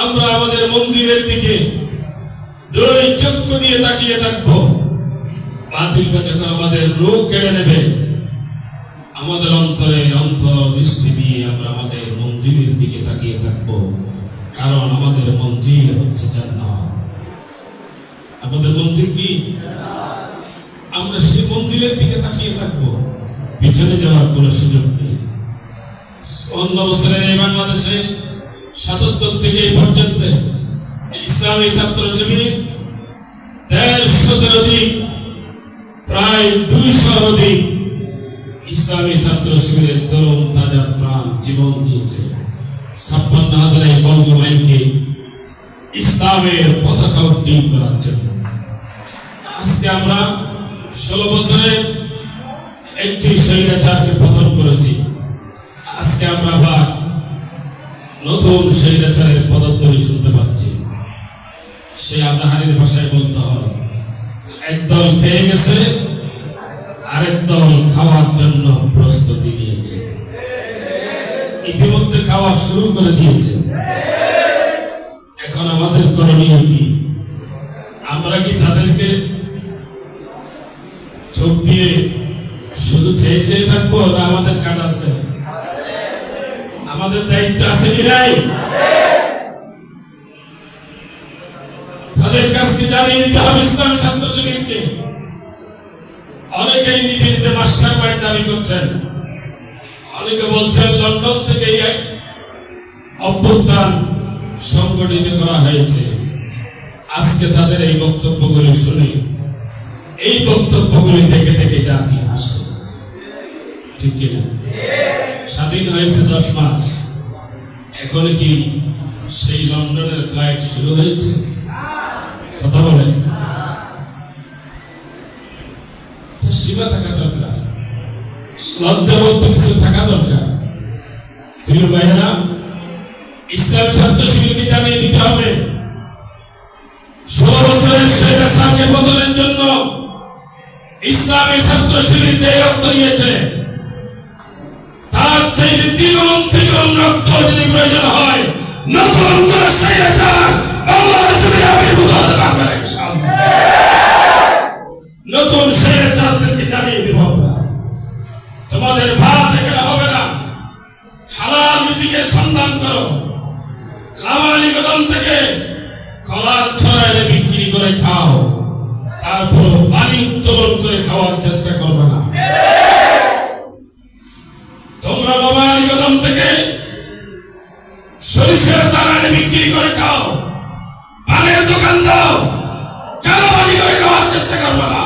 আমরা আমাদের মঞ্জিলের দিকে দুই চক্ষু দিয়ে তাকিয়ে থাকবো। বাতিলটা যখন আমাদের রূপ কেড়ে নেবে, আমাদের অন্তর দৃষ্টি দিয়ে আমরা আমাদের মঞ্জিলের দিকে তাকিয়ে থাকবো, কারণ আমাদের মঞ্জিল হচ্ছে জান্নাত। আমাদের মঞ্জিল কি? আমরা সেই মঞ্জিলের দিকে তাকিয়ে থাকবো, পিছনে যাওয়ার কোনো সুযোগ নেই। অন্য বছরের এই বাংলাদেশে ৭৭ থেকে এই পর্যন্ত ইসলামী ছাত্র শিবির ১৫০ অধিক, প্রায় ২০০ অধিক ইসলামী ছাত্র শিবিরের তরুণ তাজা প্রাণ জীবন দিয়েছে ৫৬,০০০ বর্গ মাইলকে ইসলামের পতাকা উড্ডীন করার জন্য। আজকে আমরা ১৬ বছরে একটি স্বৈরাচারকে পতন করেছি। আজকে আমরা আবার নতুন স্বৈরাচারের পদধ্বনি শুনতে পাচ্ছি। সে আজাহারের ভাষায় বলতে হয়, একদল খেয়ে গেছে, আরেক দল খাওয়ার জন্য প্রস্তুতি নিয়েছে। ইতিমধ্যে খাওয়া শুরু করে দিয়েছে। এখন আমাদের করণীয় কি? আমরা কি তাদেরকে চোখ দিয়ে শুধু চেয়ে চেয়ে থাকবো, না আমাদের কাজ আছে? আমাদের দায়িত্ব আছে কি নাই? তাদের কাছকে জানিয়ে দিতে হবে ইসলামী ছাত্র শিবিরকে। অনেকেই নিজে নিজে মাস্টার মাইন্ড দাবি করছেন, অনেকে বলছেন লন্ডন থেকে অভ্যুত্থান সংগঠিত করা হয়েছে। আজকে তাদের এই বক্তব্যগুলি শুনে, এই বক্তব্যগুলি দেখে দেখে জাতি হাসে, ঠিক কিনা? স্বাধীন হয়েছে ১০ মাস, এখন কি সেই লন্ডনের ফ্লাইট শুরু হয়েছে? কথা বলে সীমা থাকা দরকার, লজ্জা বলতে কিছু থাকা দরকার। প্রিয় ভাইয়েরা, ইসলাম ছাত্র শিবিরকে জানিয়ে দিতে হবে ১৬ বছরের স্বৈরাচারকে পতনের জন্য ইসলামী ছাত্র শিবির যে রক্ত দিয়েছে, তার চেয়ে দ্বিগুণ রক্ত যদি প্রয়োজন হয়, নতুন করে স্বৈরাচার বাংলাদেশে আবির্ভূত হতে পারবে না ইনশাআল্লাহ। নতুন স্বৈরাচারদেরকে জানিয়ে দিব, তোমাদের ভাত এখানে হবে না, হালাল রিজিকের সন্ধান করো। কামালি গোদাম থেকে কলার ছড়াইলে বিক্রি করে খাও, তারপর পানি উত্তোলন করে খাওয়ার চেষ্টা করবে না। তোমরা বাবালি গোদাম থেকে সরিষার দানা বিক্রি করে খাও, পানের দোকান দাও, চাঁদাবাজি করে খাওয়ার চেষ্টা করবে না।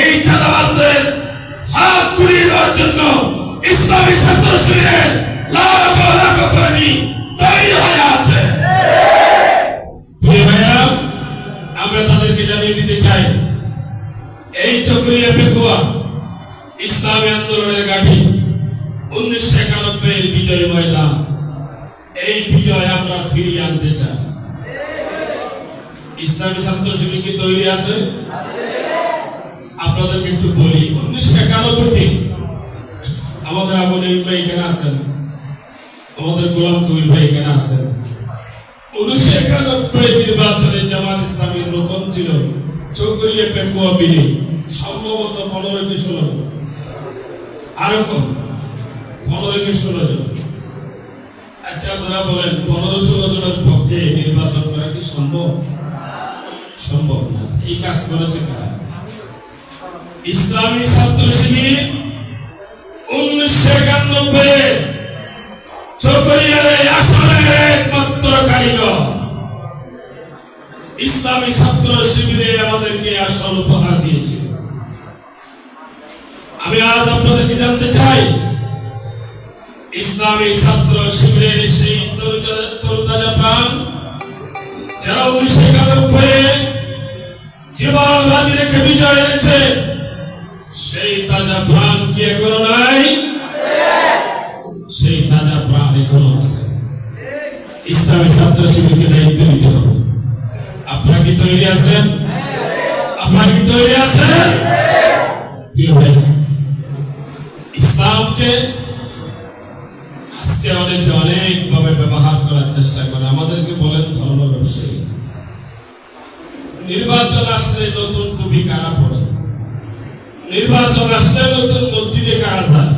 এই চাঁদাবাজদের হাত ঘুরিয়ে দেওয়ার জন্য ইসলামী ছাত্র শিবিরের লাখ লাখ কর্মী তৈরি হয়ে আছে। আমরা তাদেরকে জানিয়ে দিতে চাই, এই চক্রিয়া পেকুয়া ইসলামী আন্দোলনের ঘাঁটি, ১৯৯১ বিজয় ময়দান, এই বিজয় আমরা ফিরিয়ে আনতে চাই। ইসলামী ছাত্র শিবির কি তৈরি আছে? আপনাদেরকে একটু বলি, ১৯৯১ আমাদের আবুল ভাই এখানে আছেন, আমাদের গোলাম কবির ভাই এখানে আছেন। ১৯৯১ নির্বাচনে জামাত ইসলামের রোকন ছিল চকরিয়া পেকুয়া বিলি, সম্ভবত ১৫ কি ১৬ জন, আরো কম, ১৫ কি ১৬ জন। আচ্ছা, আপনারা বলেন ১৫-১৬ জনের পক্ষে নির্বাচন করা কি সম্ভব? সম্ভব না। এই কাজ করেছে কারা? ইসলামী ছাত্র শিবির ১৯৯১ চকরিয়ার আসনের একমাত্র কারিগর। ইসলামী ছাত্র শিবিরে আমাদেরকে আসন উপহার দিয়েছে। আমি আজ আপনাদেরকে জানতে চাই, ইসলামী ছাত্র শিবিরের সেই তরুতাজা প্রাণ যারা ১৯৯১ জীবন বাজি রেখে বিজয় এনেছে, সেই তাজা প্রাণ কি এখনো নাই? সেই তাজা প্রাণ এখনো আছে। ইসলামী ছাত্র শিবিরকে দায়িত্ব নিতে হবে। আপনারা কি তৈরি আছেন? আপনারা কি তৈরি আছেন? প্রিয় ভাই, ইসলামকে আজকে অনেকে অনেকভাবে ভাবে ব্যবহার করার চেষ্টা করে। আমাদেরকে বলেন ধর্ম ব্যবসায়ী। নির্বাচন আসলে নতুন টুপি কারা পড়ে, নির্বাচন আসলে নতুন মসজিদে কারা যায়,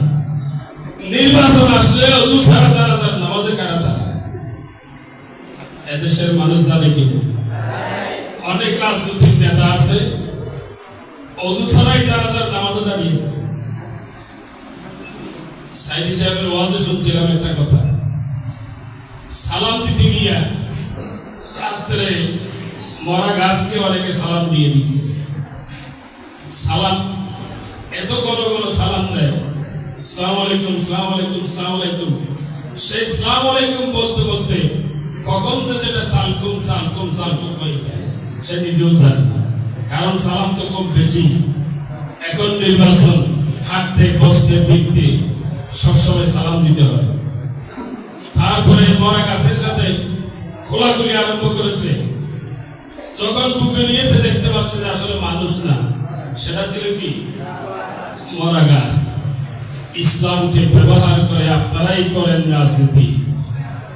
নির্বাচন আসলে অজু ছাড়া জানাজার নামাজে কারা দাঁড়ায়। এদেশের মানুষ জানে কি? অনেক রাজনৈতিক নেতা আছে অজু ছাড়াই জানাজার নামাজে দাঁড়িয়ে যায়। সাইদি সাহেবের ওয়াজে শুনছিলাম একটা কথা, সালাম দিতে গিয়া রাত্রে মরা গাছকে অনেকে সালাম দিয়ে দিছে। সালাম এত ঘন ঘন সালাম দেয়, সালাম আলাইকুম সালাম আলাইকুম সালাম আলাইকুম। সেই সালাম আলাইকুম বলতে বলতে কখন যে সেটা সালকুম সালকুম সালকুম হয়ে যায় সে নিজেও জানে না, কারণ সালাম তো খুব বেশি। এখন নির্বাচন, হাঁটতে বসতে ফিরতে সবসময় সালাম দিতে হয়। তারপরে মরা গাছের সাথে খোলাখুলি আরম্ভ করেছে। যখন বুকে নিয়েছে দেখতে পাচ্ছে যে আসলে মানুষ না, সেটা ছিল কি? মরা গাছ। ইসলামকে ব্যবহার করে আপনারাই করেন রাজনীতি,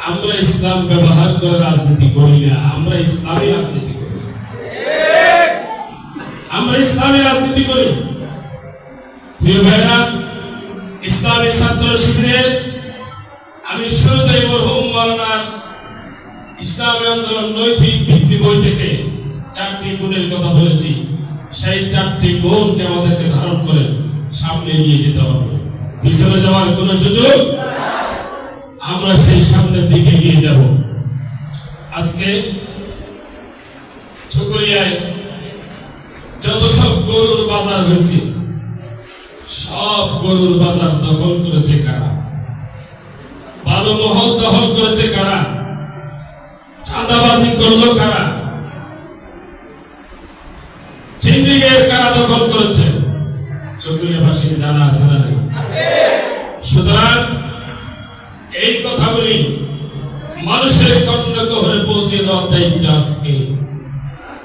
আমরা ইসলাম ব্যবহার করে রাজনীতি করি না, আমরা ইসলামী রাজনীতি করি। আমরা ইসলামী রাজনীতি করি। প্রিয় ভাইরা, ইসলামী ছাত্র শিবিরের আমি শুরুতেই মরহুম মাওলানার ইসলামী আন্দোলন নৈতিক ভিত্তি বই থেকে 4টি গুণের কথা বলেছি। সেই 4টি গুণকে আমাদেরকে ধারণ করে সামনে নিয়ে যেতে হবে, পিছনে যাওয়ার কোন সুযোগ। আমরা সেই সামনের দিকে এগিয়ে যাব। আজকে চকরিয়ায় যত সব গরুর বাজার হয়েছে, সব গরুর বাজার দখল করেছে কারা? বারো মহল দখল করেছে কারা? চাঁদাবাজি করলো কারা? চিন্দিগের কারা দখল করেছে? চকরিয়াবাসীর জানা আছে না নাই? সুতরাং এই কথাগুলি মানুষের কর্ণগহরে পৌঁছে দেওয়ার দায়িত্ব আজকে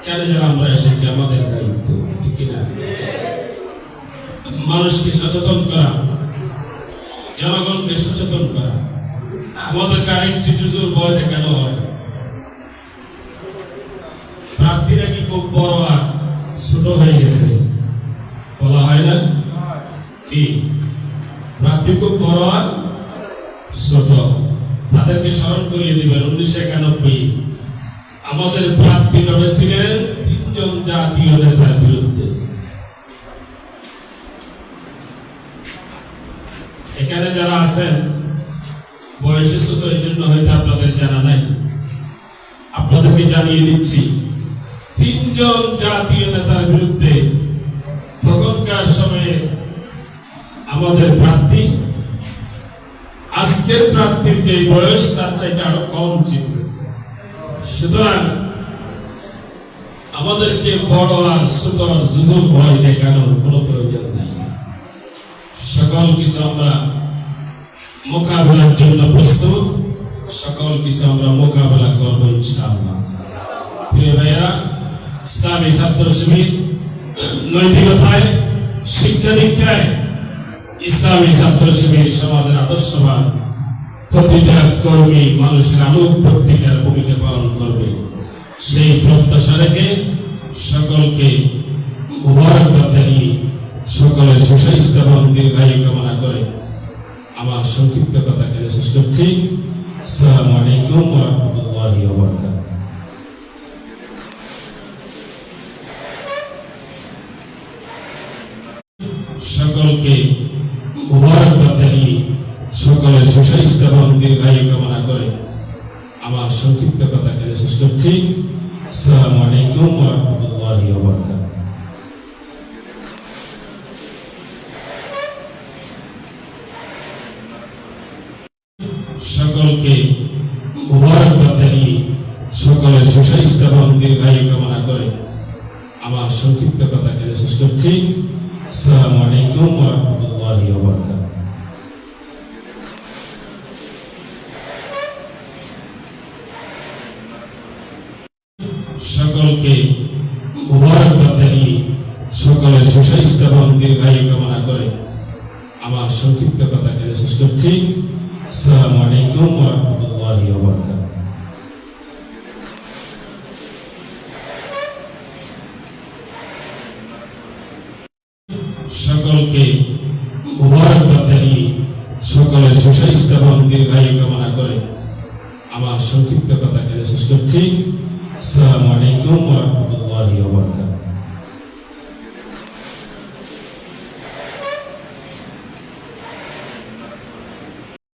কেন যেন আমরা এসেছি, আমাদের দায়িত্ব, ঠিক না? মানুষকে সচেতন করা, জনগণকে সচেতন করা। আমাদেরকে আরেকটি জুজুর ভয় দেখানো হয়, প্রার্থী নাকি খুব বড় আর ছোট হয়ে গেছে, বলা হয় না কি? প্রার্থী খুব বড় আর ছোট। তাদেরকে স্মরণ করিয়ে দিবেন 1991 আমাদের প্রার্থী লড়েছিলেন 3 জন জাতীয় নেতার বিরুদ্ধে। এখানে যারা আছেন বয়সে ছোট, এই জন্য হয়তো আপনাদের জানা নাই, আপনাদেরকে জানিয়ে দিচ্ছি 3 জন জাতীয় নেতার বিরুদ্ধে তখনকার সময়ে আমাদের প্রার্থী আজকের প্রার্থীর যে বয়স তার চাইতে আরো কম ছিল। সুতরাং আমাদেরকে বড় আর ছোট জুজুর ভয় দেখানোর কোনো প্রয়োজন নেই। সকল কিছু আমরা মোকাবেলার জন্য প্রস্তুত, সকল কিছু আমরা মোকাবেলা করবো ইনশাআল্লাহ। প্রিয় ভাইয়া, ইসলামী ছাত্র শিবির নৈতিকতায়, শিক্ষা দীক্ষায় ইসলামী ছাত্র শিবির সমাজের আদর্শবান প্রতিটা কর্মী মানুষের আনুগত্যিকার ভূমিকা পালন করবে, সেই প্রত্যাশা রেখে সকলকে মুবারকবাদ জানিয়ে সকলের সুস্বাস্থ্য এবং দীর্ঘায়ু কামনা করে আমার সংক্ষিপ্ত কথা কেন শেষ করছি। আসসালামু আলাইকুম ওয়া রাহমাতুল্লাহি ওয়া বারাকাতুহু। সকলকে মুবারকবাদ জানিয়ে সকলের সুস্বাস্থ্য এবং দীর্ঘায়ু কামনা করে আমার সংক্ষিপ্ত কথা কেন শেষ করছি। আসসালামু আলাইকুম ওয়া রাহমাতুল্লাহি ওয়া বারাকাতুহু। সকলকে মুবারকবাদ জানিয়ে সকলের সুস্বাস্থ্য এবং দীর্ঘায়ু কামনা করে আমার সংক্ষিপ্ত কথা কেন শেষ করছি। আসসালামু আলাইকুম ওয়া রাহমাতুল্লাহি ওয়া বারাকাতুহু। সকলকে মুবারকবাদ জানিয়ে সকলের সুস্বাস্থ্য এবং দীর্ঘায়ু কামনা করে আমার সংক্ষিপ্ত কথা কেন শেষ করছি। আসসালামু আলাইকুম ওয়া রাহমাতুল্লাহি সকলকে মুবারকবাদ জানিয়ে সকলের সুস্বাস্থ্য এবং দীর্ঘায়ু কামনা করে আমার সংক্ষিপ্ত কথা এখানে শেষ করছি। আসসালামু আলাইকুম ওয়া রাহমাতুল্লাহি ওয়া বারাকাতুহু।